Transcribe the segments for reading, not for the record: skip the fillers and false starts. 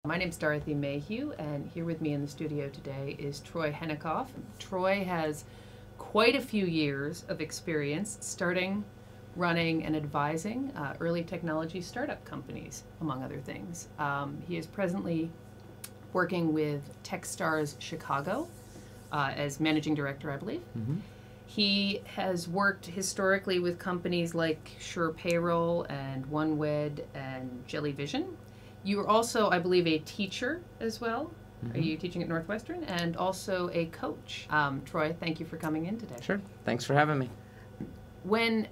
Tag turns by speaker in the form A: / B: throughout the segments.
A: My name's Dorothy Mayhew, and here with me in the studio today is Troy Henikoff. Troy has quite a few years of experience starting, running, and advising early technology startup companies, among other things. He is presently working with Techstars Chicago as managing director, I believe. Mm-hmm. He has worked historically with companies like SurePayroll and OneWed and Jellyvision. You are also, I believe, a teacher as well. Mm-hmm. Are you teaching at Northwestern? And also a coach. Troy, thank you for coming in today.
B: Sure. Thanks for having me.
A: When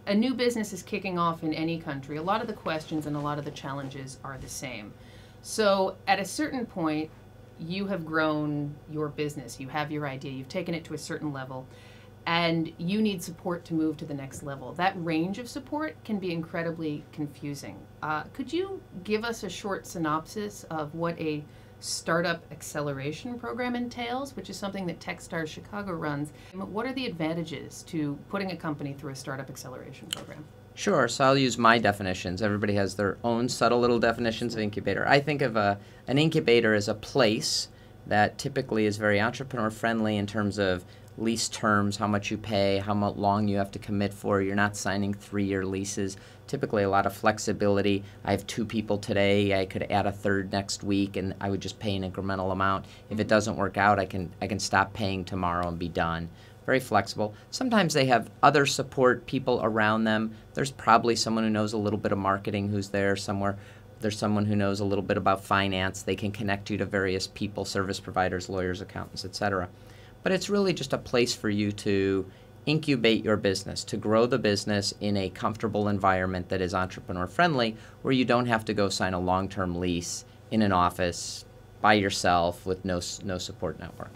A: a new business is kicking off in any country, a lot of the questions and a lot of the challenges are the same. So at a certain point, you have grown your business. You have your idea. You've taken it to a certain level. And you need support to move to the next level. That range of support can be incredibly confusing. Could you give us a short synopsis of what a startup acceleration program entails, which is something that Techstars Chicago runs? What are the advantages to putting a company through a startup acceleration program?
B: Sure, so I'll use my definitions. Everybody has their own subtle little definitions of incubator. I think of an incubator as a place that typically is very entrepreneur-friendly in terms of lease terms, how much you pay, how long you have to commit for. You're not signing 3-year leases. Typically a lot of flexibility. I have 2 people today. I could add a third next week, and I would just pay an incremental amount. If it doesn't work out, I can stop paying tomorrow and be done. Very flexible. Sometimes they have other support people around them. There's probably someone who knows a little bit of marketing who's there somewhere. There's someone who knows a little bit about finance. They can connect you to various people, service providers, lawyers, accountants, etc. But it's really just a place for you to incubate your business, to grow the business in a comfortable environment that is entrepreneur-friendly, where you don't have to go sign a long-term lease in an office by yourself with no support network.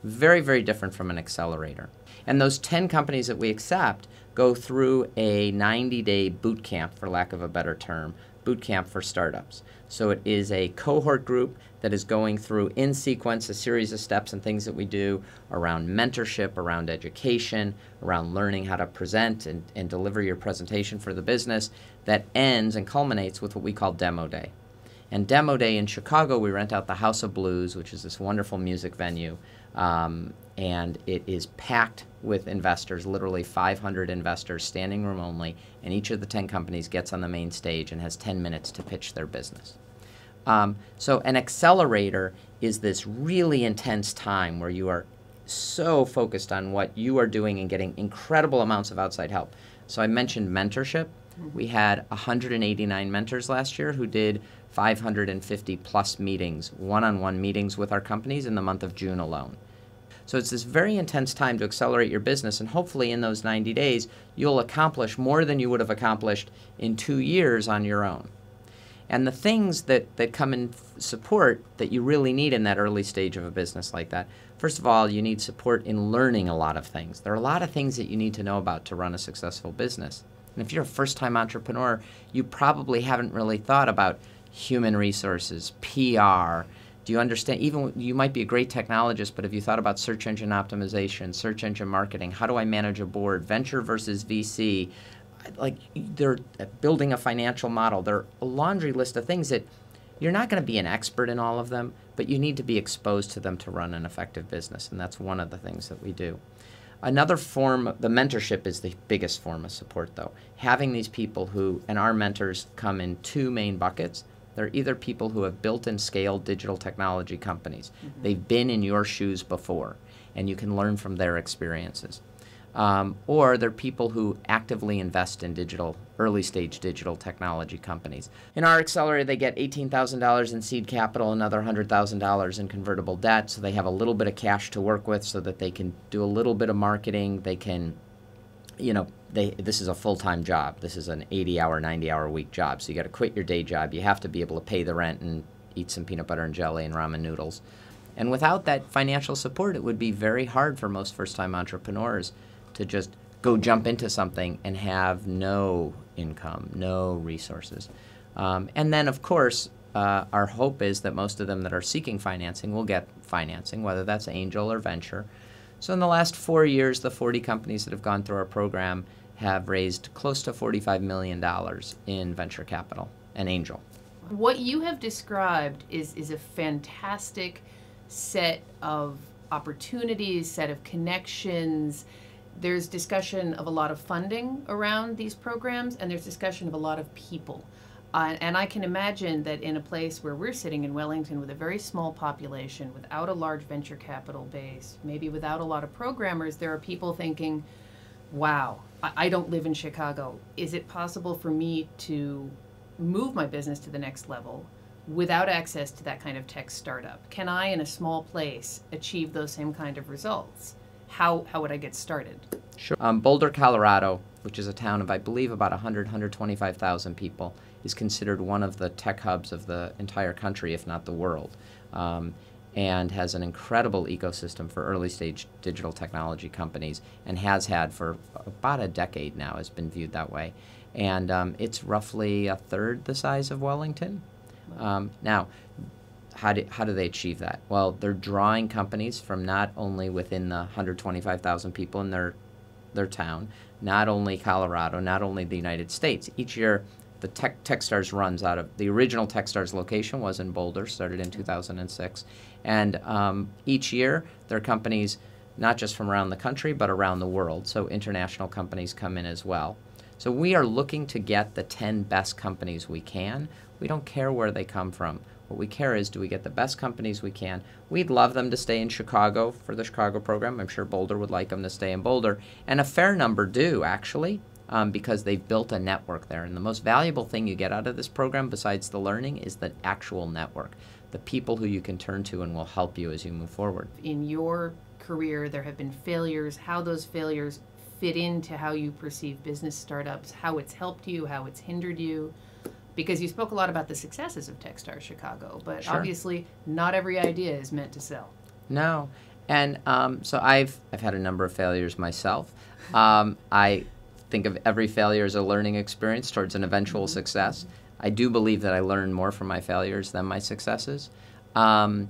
B: Very, very different from an accelerator. And those 10 companies that we accept go through a 90-day boot camp, for lack of a better term, boot camp for startups. So it is a cohort group that is going through in sequence a series of steps and things that we do around mentorship, around education, around learning how to present and deliver your presentation for the business, that ends and culminates with what we call Demo Day. And Demo Day in Chicago, we rent out the House of Blues, which is this wonderful music venue, and it is packed with investors, literally 500 investors, standing room only, and each of the 10 companies gets on the main stage and has 10 minutes to pitch their business. So an accelerator is this really intense time where you are so focused on what you are doing and getting incredible amounts of outside help. So I mentioned mentorship. We had 189 mentors last year who did 550 plus meetings, one-on-one meetings with our companies in the month of June alone. So it's this very intense time to accelerate your business, and hopefully in those 90 days you'll accomplish more than you would have accomplished in 2 years on your own. And the things that come in support that you really need in that early stage of a business like that, first of all, you need support in learning a lot of things. There are a lot of things that you need to know about to run a successful business. And if you're a first-time entrepreneur, you probably haven't really thought about human resources, PR. Do you understand? Even you might be a great technologist, but have you thought about search engine optimization, search engine marketing? How do I manage a board? Venture versus VC? Like, they're building a financial model. There are a laundry list of things that you're not going to be an expert in all of them, but you need to be exposed to them to run an effective business, and that's one of the things that we do. Another form, the mentorship is the biggest form of support, though. Having these people who, and our mentors come in 2 main buckets. They're either people who have built and scaled digital technology companies. Mm-hmm. They've been in your shoes before, and you can learn from their experiences. Or they're people who actively invest in early-stage digital technology companies. In our accelerator, they get $18,000 in seed capital, another $100,000 in convertible debt, so they have a little bit of cash to work with so that they can do a little bit of marketing. They can, this is a full-time job. This is an 80-hour, 90-hour week job, so you got to quit your day job. You have to be able to pay the rent and eat some peanut butter and jelly and ramen noodles. And without that financial support, it would be very hard for most first-time entrepreneurs to just go jump into something and have no income, no resources. And then, of course, our hope is that most of them that are seeking financing will get financing, whether that's angel or venture. So in the last 4 years, the 40 companies that have gone through our program have raised close to $45 million in venture capital and angel.
A: What you have described is a fantastic set of opportunities, set of connections. There's discussion of a lot of funding around these programs, and there's discussion of a lot of people. And I can imagine that in a place where we're sitting in Wellington with a very small population, without a large venture capital base, maybe without a lot of programmers, there are people thinking, wow, I don't live in Chicago. Is it possible for me to move my business to the next level without access to that kind of tech startup? Can I, in a small place, achieve those same kind of results? How would I get started?
B: Sure. Boulder, Colorado, which is a town of, I believe, about 125,000 people, is considered one of the tech hubs of the entire country, if not the world, and has an incredible ecosystem for early-stage digital technology companies, and has had for about a decade now, has been viewed that way. And it's roughly a third the size of Wellington. Now, how do they achieve that? Well, they're drawing companies from not only within the 125,000 people in their town, not only Colorado, not only the United States. Each year, the Techstars runs out of, the original Techstars location was in Boulder, started in 2006. And each year, there are companies not just from around the country, but around the world. So international companies come in as well. So we are looking to get the 10 best companies we can. We don't care where they come from. What we care is, do we get the best companies we can? We'd love them to stay in Chicago for the Chicago program. I'm sure Boulder would like them to stay in Boulder. And a fair number do, actually, because they've built a network there. And the most valuable thing you get out of this program, besides the learning, is the actual network, the people who you can turn to and will help you as you move forward.
A: In your career, there have been failures. How those failures fit into how you perceive business startups, how it's helped you, how it's hindered you. Because you spoke a lot about the successes of Techstars Chicago, but
B: Sure.
A: Obviously not every idea is meant to sell.
B: No. And so I've had a number of failures myself. I think of every failure as a learning experience towards an eventual success. I do believe that I learn more from my failures than my successes. And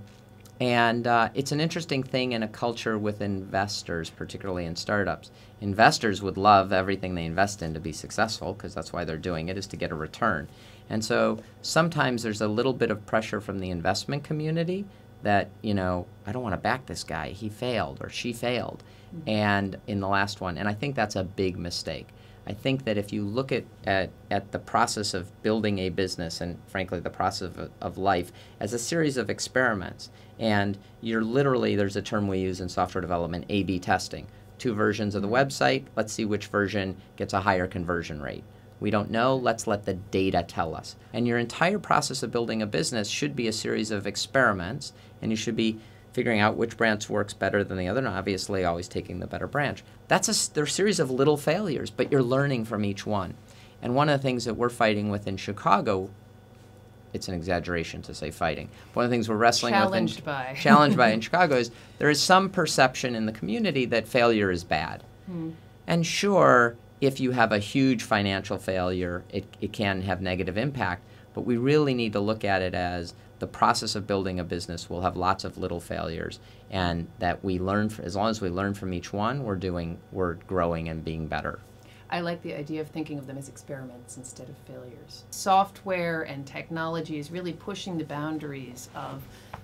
B: it's an interesting thing in a culture with investors, particularly in startups. Investors would love everything they invest in to be successful, because that's why they're doing it, is to get a return. And so sometimes there's a little bit of pressure from the investment community that, you know, I don't want to back this guy. He failed or she failed and in the last one. And I think that's a big mistake. I think that if you look at the process of building a business, and frankly the process of life, as a series of experiments, and you're literally, there's a term we use in software development, A/B testing. 2 versions of the website, let's see which version gets a higher conversion rate. We don't know, let's let the data tell us. And your entire process of building a business should be a series of experiments, and you should be figuring out which branch works better than the other, and obviously always taking the better branch. They're a series of little failures, but you're learning from each one. And one of the things that we're fighting with in Chicago, it's an exaggeration to say fighting, but one of the things we're wrestling
A: Challenged
B: by in Chicago is there is some perception in the community that failure is bad. And sure, if you have a huge financial failure, it can have negative impact, but we really need to look at it as the process of building a business will have lots of little failures, and that we learn, as long as we learn from each one, we're growing and being better.
A: I like the idea of thinking of them as experiments instead of failures. Software and technology is really pushing the boundaries of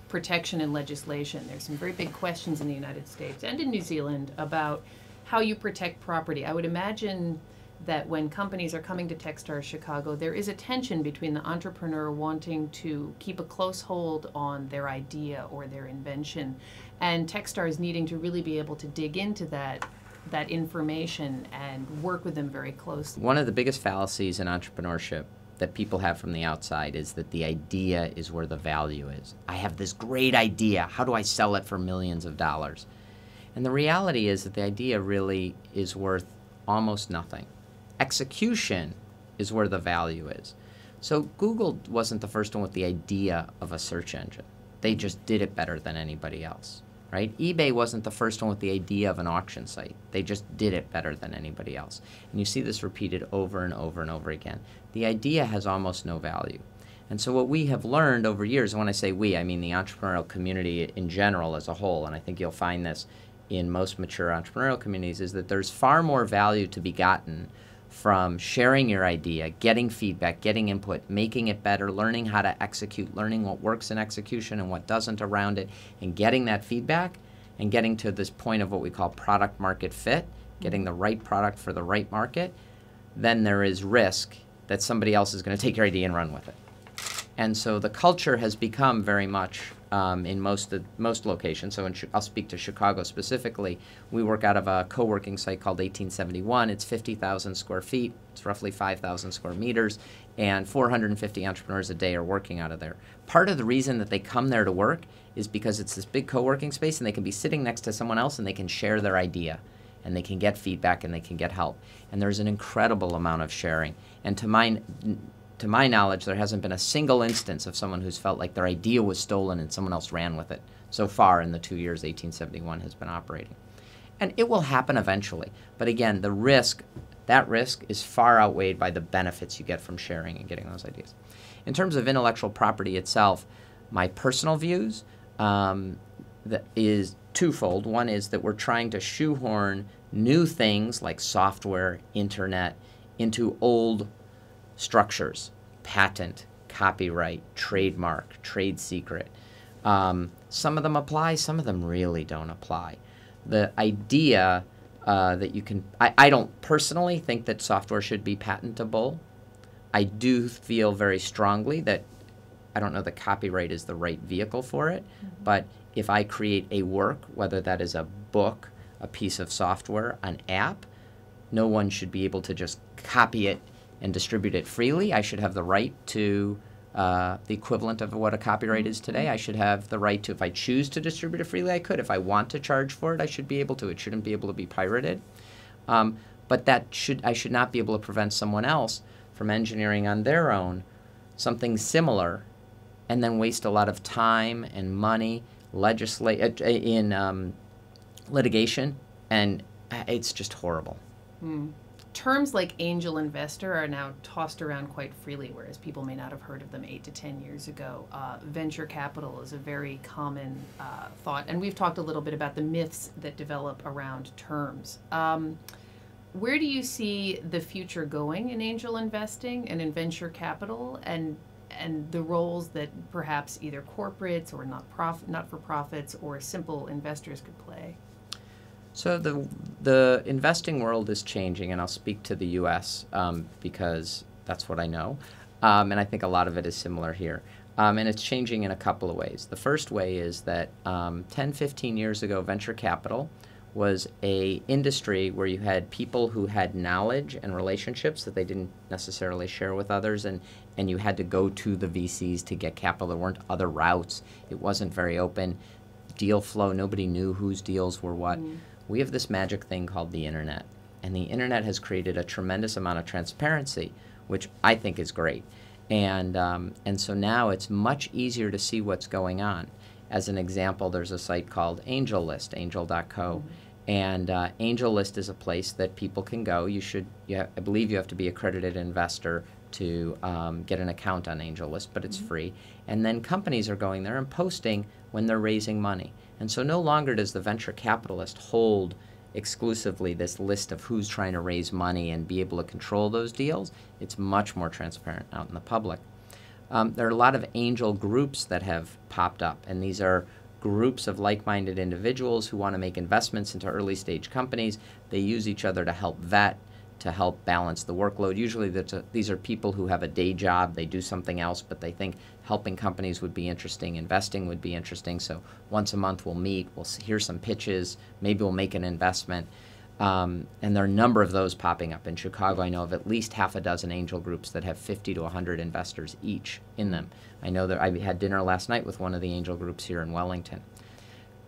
A: protection and legislation. There's some very big questions in the United States and in New Zealand about how you protect property. I would imagine that when companies are coming to Techstars Chicago, there is a tension between the entrepreneur wanting to keep a close hold on their idea or their invention, and Techstars needing to really be able to dig into that information and work with them very closely.
B: One of the biggest fallacies in entrepreneurship that people have from the outside is that the idea is where the value is. I have this great idea. How do I sell it for millions of dollars? And the reality is that the idea really is worth almost nothing. Execution is where the value is. So Google wasn't the first one with the idea of a search engine. They just did it better than anybody else, right? eBay wasn't the first one with the idea of an auction site. They just did it better than anybody else. And you see this repeated over and over and over again. The idea has almost no value. And so what we have learned over years, and when I say we, I mean the entrepreneurial community in general as a whole, and I think you'll find this in most mature entrepreneurial communities, is that there's far more value to be gotten from sharing your idea, getting feedback, getting input, making it better, learning how to execute, learning what works in execution and what doesn't around it, and getting that feedback and getting to this point of what we call product market fit, getting the right product for the right market, then there is risk that somebody else is going to take your idea and run with it. And so the culture has become very much in most locations. So I'll speak to Chicago specifically. We work out of a co-working site called 1871. It's 50,000 square feet. It's roughly 5,000 square meters. And 450 entrepreneurs a day are working out of there. Part of the reason that they come there to work is because it's this big co-working space and they can be sitting next to someone else and they can share their idea. And they can get feedback and they can get help. And there's an incredible amount of sharing. And to my knowledge, there hasn't been a single instance of someone who's felt like their idea was stolen and someone else ran with it so far in the 2 years 1871 has been operating. And it will happen eventually. But again, that risk is far outweighed by the benefits you get from sharing and getting those ideas. In terms of intellectual property itself, my personal views that is twofold. One is that we're trying to shoehorn new things like software, internet, into old structures, patent, copyright, trademark, trade secret. Some of them apply, some of them really don't apply. The idea that you can, I don't personally think that software should be patentable. I do feel very strongly that, I don't know that copyright is the right vehicle for it, but if I create a work, whether that is a book, a piece of software, an app, no one should be able to just copy it and distribute it freely. I should have the right to the equivalent of what a copyright is today. I should have the right to, if I choose to distribute it freely, I could. If I want to charge for it, I should be able to. It shouldn't be able to be pirated. But I should not be able to prevent someone else from engineering on their own something similar and then waste a lot of time and money in litigation, and it's just horrible.
A: Terms like angel investor are now tossed around quite freely, whereas people may not have heard of them 8 to 10 years ago. Venture capital is a very common thought, and we've talked a little bit about the myths that develop around terms. Where do you see the future going in angel investing and in venture capital, and the roles that perhaps either corporates or not-for-profits or simple investors could play?
B: So the investing world is changing, and I'll speak to the U.S. Because that's what I know, and I think a lot of it is similar here. And it's changing in a couple of ways. The first way is that 10, 15 years ago, venture capital was a industry where you had people who had knowledge and relationships that they didn't necessarily share with others, and you had to go to the VCs to get capital. There weren't other routes. It wasn't very open. Deal flow, nobody knew whose deals were what. We have this magic thing called the internet, and the internet has created a tremendous amount of transparency, which I think is great. And so now it's much easier to see what's going on. As an example, there's a site called Angel List, angel.co, and Angel List is a place that people can go. I believe you have to be an accredited investor to get an account on Angel List, but it's free. And then companies are going there and posting when they're raising money. And so no longer does the venture capitalist hold exclusively this list of who's trying to raise money and be able to control those deals. It's much more transparent out in the public. There are a lot of angel groups that have popped up, and these are groups of like-minded individuals who want to make investments into early-stage companies. They use each other to help vet, to help balance the workload. Usually these are people who have a day job, they do something else, but they think helping companies would be interesting, investing would be interesting, so once a month we'll meet, we'll hear some pitches, maybe we'll make an investment. And there are a number of those popping up. In Chicago, I know of at least half a dozen angel groups that have 50 to 100 investors each in them. I know that I had dinner last night with one of the angel groups here in Wellington.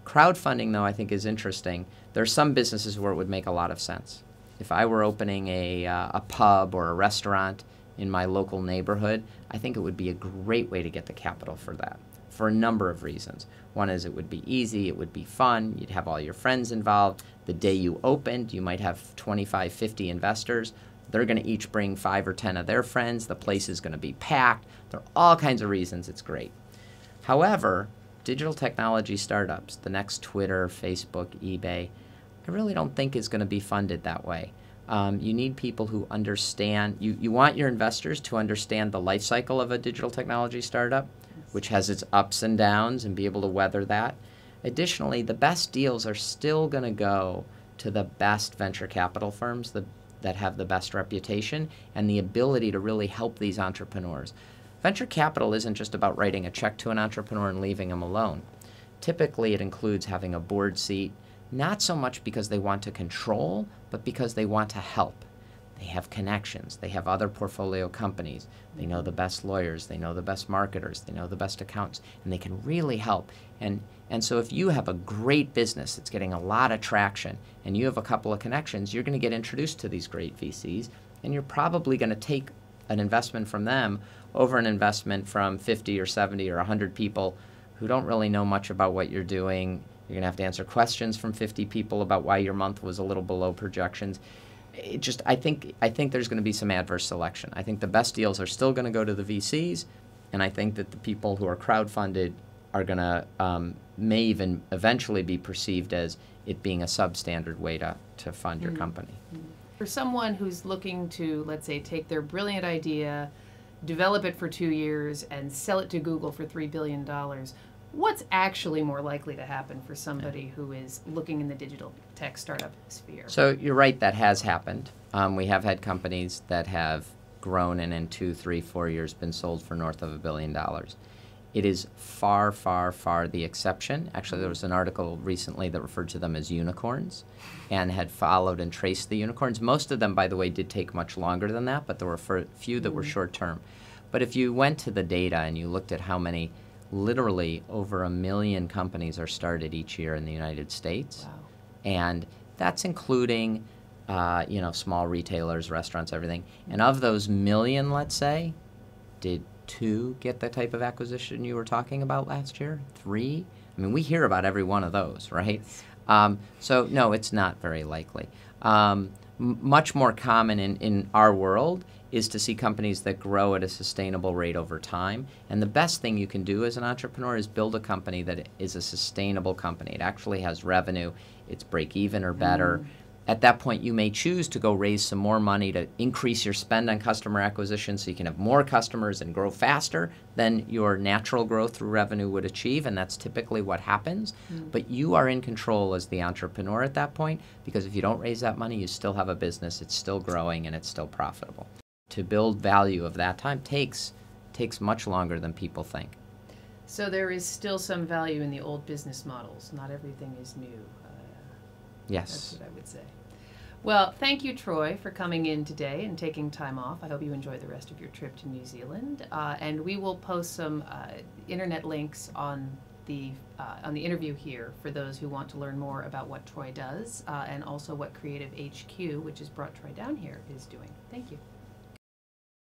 B: Crowdfunding, though, I think is interesting. There are some businesses where it would make a lot of sense. If I were opening a pub or a restaurant in my local neighborhood, I think it would be a great way to get the capital for that, for a number of reasons. One is it would be easy, it would be fun, you'd have all your friends involved. The day you opened, you might have 25, 50 investors. They're going to each bring 5 or 10 of their friends. The place is going to be packed. There are all kinds of reasons it's great. However, digital technology startups, the next Twitter, Facebook, eBay, I really don't think is going to be funded that way. You need people who understand. You want your investors to understand the life cycle of a digital technology startup, which has its ups and downs, and be able to weather that. Additionally, the best deals are still going to go to the best venture capital firms that have the best reputation and the ability to really help these entrepreneurs. Venture capital isn't just about writing a check to an entrepreneur and leaving him alone. Typically, it includes having a board seat, not so much because they want to control, but because they want to help. They have connections. They have other portfolio companies. They know the best lawyers. They know the best marketers. They know the best accountants, and they can really help. And so if you have a great business that's getting a lot of traction and you have a couple of connections, you're going to get introduced to these great VCs, and you're probably going to take an investment from them over an investment from 50 or 70 or 100 people who don't really know much about what you're doing. You're going to have to answer questions from 50 people about why your month was a little below projections. I think there's going to be some adverse selection. I think the best deals are still going to go to the VCs, and I think that the people who are crowdfunded are going to may even eventually be perceived as it being a substandard way to fund your company.
A: For someone who's looking to, let's say, take their brilliant idea, develop it for 2 years, and sell it to Google for $3 billion, what's actually more likely to happen for somebody who is looking in the digital tech startup sphere?
B: So you're right, that has happened. We have had companies that have grown and in 2, 3, 4 years been sold for north of $1 billion. It is far, far, far the exception. Actually, there was an article recently that referred to them as unicorns and had followed and traced the unicorns. Most of them, by the way, did take much longer than that, but there were a few that were short term. But if you went to the data and you looked at how many, literally over 1 million companies are started each year in the United States.
A: Wow.
B: And that's including small retailers, restaurants, everything. And of those million, let's say, did 2 get the type of acquisition you were talking about last year? 3? I mean, we hear about every one of those, right? So no, it's not very likely. Much more common in our world is to see companies that grow at a sustainable rate over time. And the best thing you can do as an entrepreneur is build a company that is a sustainable company. It actually has revenue. It's break even or better. At that point, you may choose to go raise some more money to increase your spend on customer acquisition so you can have more customers and grow faster than your natural growth through revenue would achieve, and that's typically what happens. But you are in control as the entrepreneur at that point, because if you don't raise that money, you still have a business, it's still growing, and it's still profitable. To build value of that time takes much longer than people think.
A: So there is still some value in the old business models. Not everything is new.
B: Yes.
A: That's what I would say. Well, thank you, Troy, for coming in today and taking time off. I hope you enjoy the rest of your trip to New Zealand. And we will post some internet links on the interview here for those who want to learn more about what Troy does and also what Creative HQ, which has brought Troy down here, is doing. Thank you.